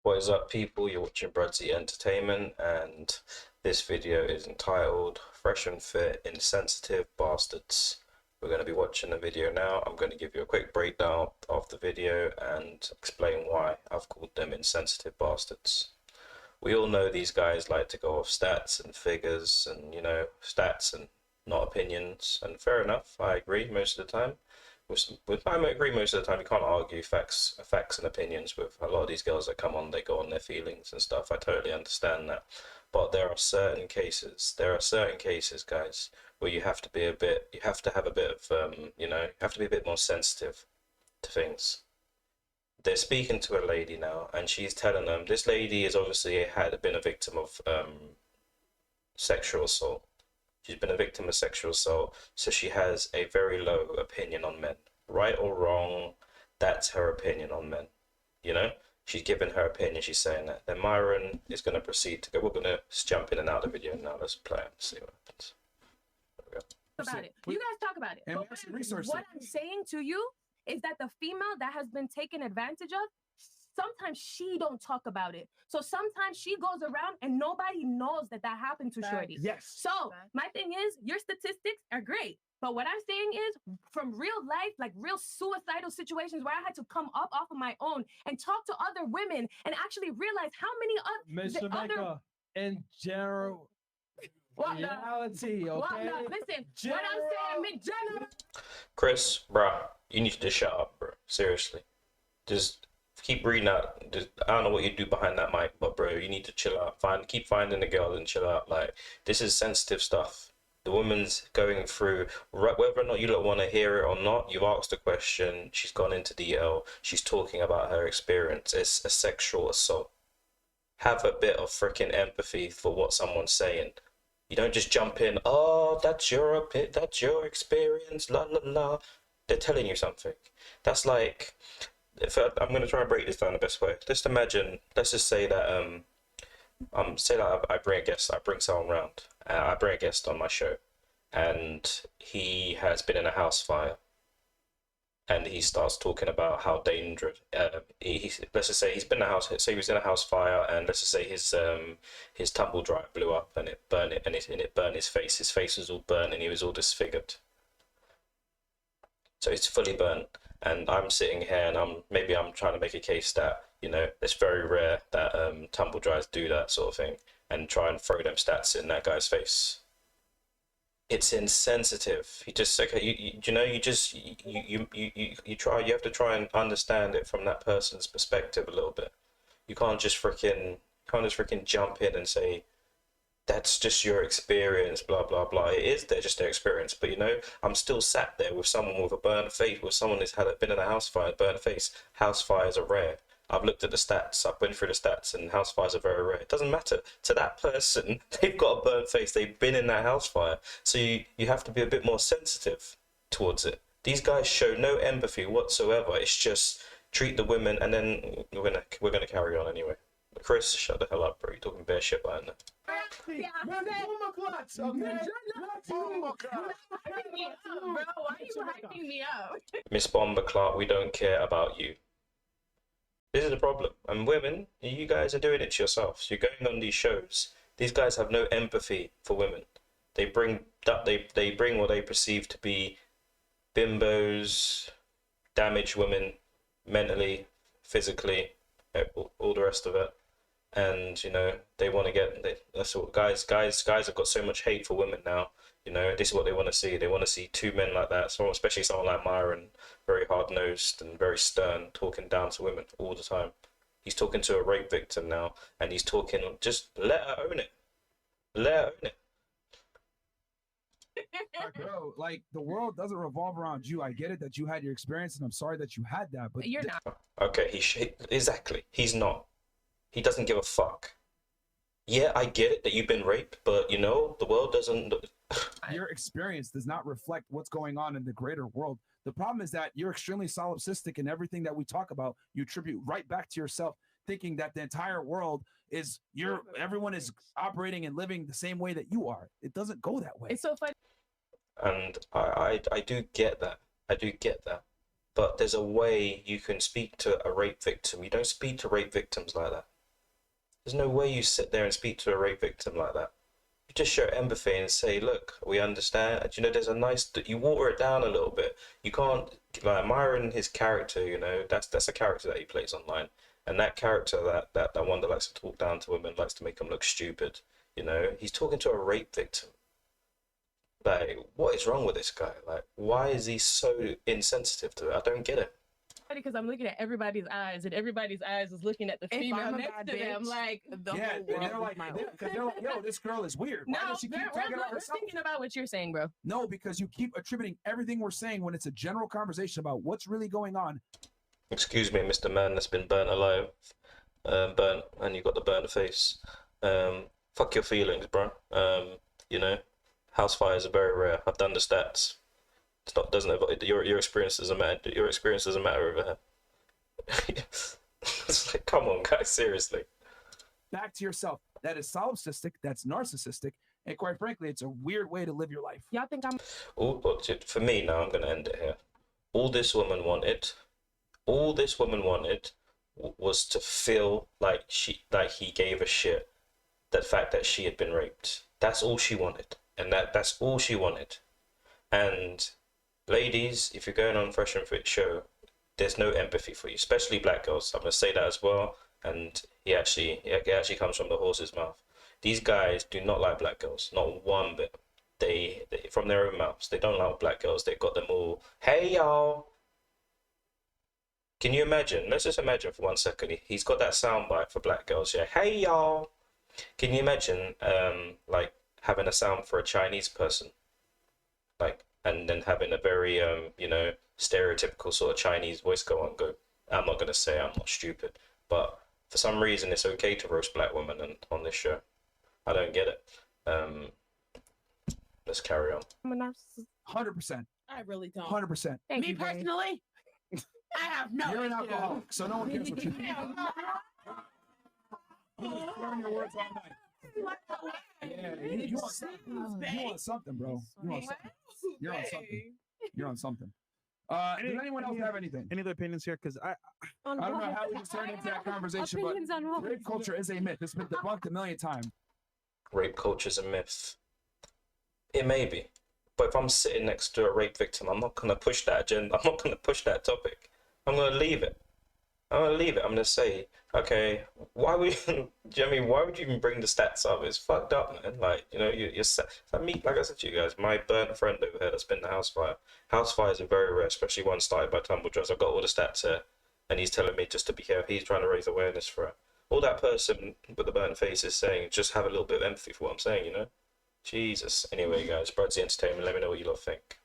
What is up, people? You're watching Bruddc Entertainment, and this video is entitled Fresh and Fit Insensitive Bastards. We're going to be watching the video now. I'm going to give you a quick breakdown of the video and explain why I've called them insensitive bastards. We all know these guys like to go off stats and figures and, stats and not opinions, and fair enough, I agree most of the time. I agree most of the time. You can't argue facts and opinions with a lot of these girls that come on. They go on their feelings and stuff. I totally understand that, but there are certain cases. Guys, where you have to be a bit. You have to have a bit of, you have to be a bit more sensitive to things. They're speaking to a lady now, and she's telling them this lady is obviously had been a victim of sexual assault. She's been a victim of sexual assault, so she has a very low opinion on men. Right or wrong, that's her opinion on men. She's giving her opinion, she's saying that. Then Myron is going to proceed to go. We're going to jump in and out of the video now. Let's play and see what happens. There we go. About it. You guys talk about it. And what I'm saying to you is that the female that has been taken advantage of, sometimes she don't talk about it. So sometimes she goes around and nobody knows that happened to Shorty. Yes. So my thing is, your statistics are great. But what I'm saying is, from real life, like real suicidal situations where I had to come up off of my own and talk to other women and actually realize how many Miss Jamaica, in general, reality, okay? Listen, what I'm saying, general. Chris, bruh, you need to just shut up, bro. Seriously. Just keep reading out. I don't know what you do behind that mic, but bro, you need to chill out. Keep finding the girl and chill out. Like, this is sensitive stuff. The woman's going through, whether or not you don't want to hear it or not, you've asked a question, she's gone into detail, she's talking about her experience. It's a sexual assault. Have a bit of freaking empathy for what someone's saying. You don't just jump in, oh, that's your experience, la la la. They're telling you something. That's like, I'm going to try and break this down the best way. Just imagine, let's just say that I bring a guest, I bring someone around, I bring a guest on my show, and he has been in a house fire, and he starts talking about how dangerous. Let's just say he's been in a house. Say he was in a house fire, and let's just say his tumble dryer blew up, and it burned it, and it burned his face. His face was all burnt, and he was all disfigured. So it's fully burnt, and I'm sitting here, and I'm trying to make a case that, it's very rare that tumble dryers do that sort of thing and try and throw them stats in that guy's face. It's insensitive. You just you have to try and understand it from that person's perspective a little bit. You can't just freaking jump in and say that's just your experience, blah blah blah. It is just their experience, but I'm still sat there with someone with a burnt face, with someone who's been in a house fire, burnt face. House fires are rare. I've looked at the stats, I've been through the stats, and house fires are very rare. It doesn't matter to that person. They've got a burnt face. They've been in that house fire, so you have to be a bit more sensitive towards it. These guys show no empathy whatsoever. It's just treat the women, and then we're gonna carry on anyway. Chris, shut the hell up, bro. You're talking bare shit behind that. Why are you hyping me up? Miss Bomber Clark, we don't care about you. This is the problem. And women, you guys are doing it to yourselves. You're going on these shows. These guys have no empathy for women. They bring what they perceive to be bimbos, damaged women, mentally, physically, all the rest of it. And they want to that's what guys have got so much hate for women now. This is what they want to see. They want to see two men like that, so especially someone like Myron, very hard-nosed and very stern, talking down to women all the time. He's talking to a rape victim now, and he's talking, just let her own it. Let her own it. Bro, like, the world doesn't revolve around you. I get it that you had your experience, and I'm sorry that you had that, but you're not. Okay, exactly. He's not. He doesn't give a fuck. Yeah, I get it that you've been raped, but the world doesn't. Your experience does not reflect what's going on in the greater world. The problem is that you're extremely solipsistic, and everything that we talk about, you attribute right back to yourself, thinking that the entire world is everyone is operating and living the same way that you are. It doesn't go that way. It's so funny. And I do get that. I do get that. But there's a way you can speak to a rape victim. You don't speak to rape victims like that. There's no way you sit there and speak to a rape victim like that. You just show empathy and say, look, we understand. And, you know, there's a nice, you water it down a little bit. You can't, like, admiring his character, you know, that's a character that he plays online. And that character, that one that likes to talk down to women, likes to make them look stupid, you know, he's talking to a rape victim. Like, what is wrong with this guy? Like, why is he so insensitive to it? I don't get it. Because I'm looking at everybody's eyes, and everybody's eyes is looking at the female next to them, like the yeah, whole world they're like, because they're like, yo, this girl is weird. Why does she keep talking about herself? Thinking about what you're saying, bro. No, because you keep attributing everything we're saying when it's a general conversation about what's really going on. Excuse me, Mr. Man that's been burnt alive, burnt, and you got the burnt face. Fuck your feelings, bro. You know, house fires are very rare. I've done the stats. It's not, doesn't it? Your experience doesn't matter. Your experience doesn't matter over here. It's like, come on, guys, seriously. Back to yourself. That is solipsistic. That's narcissistic, and quite frankly, it's a weird way to live your life. Y'all think I'm? For me now, I'm gonna end it here. All this woman wanted was to feel like he gave a shit. The fact that she had been raped. That's all she wanted, and that's all she wanted. And ladies, if you're going on Fresh and Fit show, there's no empathy for you, especially black girls. I'm gonna say that as well. And it actually comes from the horse's mouth. These guys do not like black girls, not one bit. They from their own mouths, they don't like black girls. They've got them all. Hey y'all. Can you imagine? Let's just imagine for 1 second. He's got that soundbite for black girls. Yeah. Hey y'all. Can you imagine, like having a sound for a Chinese person, like? And then having a very, you know, stereotypical sort of Chinese voice go on, go, I'm not going to say I'm not stupid, but for some reason it's okay to roast black women on this show. I don't get it. Let's carry on. I'm a narcissist. 100%. I really don't. 100%. Thank Me you, Grape. personally, I have no You're an issue. alcoholic, so no one cares what you think. You're just clearing your words all night. Yeah, you want something. You want something, bro. You want something. You're on something. You're on something. Does anyone else have anything? Any other opinions here? Because I don't know how we just turned into that conversation, but rape culture is a myth. It's been debunked a million times. Rape culture's a myth. It may be. But if I'm sitting next to a rape victim, I'm not going to push that agenda. I'm not going to push that topic. I'm going to leave it. I'm going to say, okay, why would you, do you know what I mean? Why would you even bring the stats up? It's fucked up, man. Like, you know, like I said to you guys, my burnt friend over here that's been in the house fire. House fires are very rare, especially one started by tumble dryers. I've got all the stats here, and he's telling me just to be careful. He's trying to raise awareness for it. All that person with the burnt face is saying, just have a little bit of empathy for what I'm saying, you know? Jesus. Anyway, guys, Bruddc Entertainment, let me know what you lot think.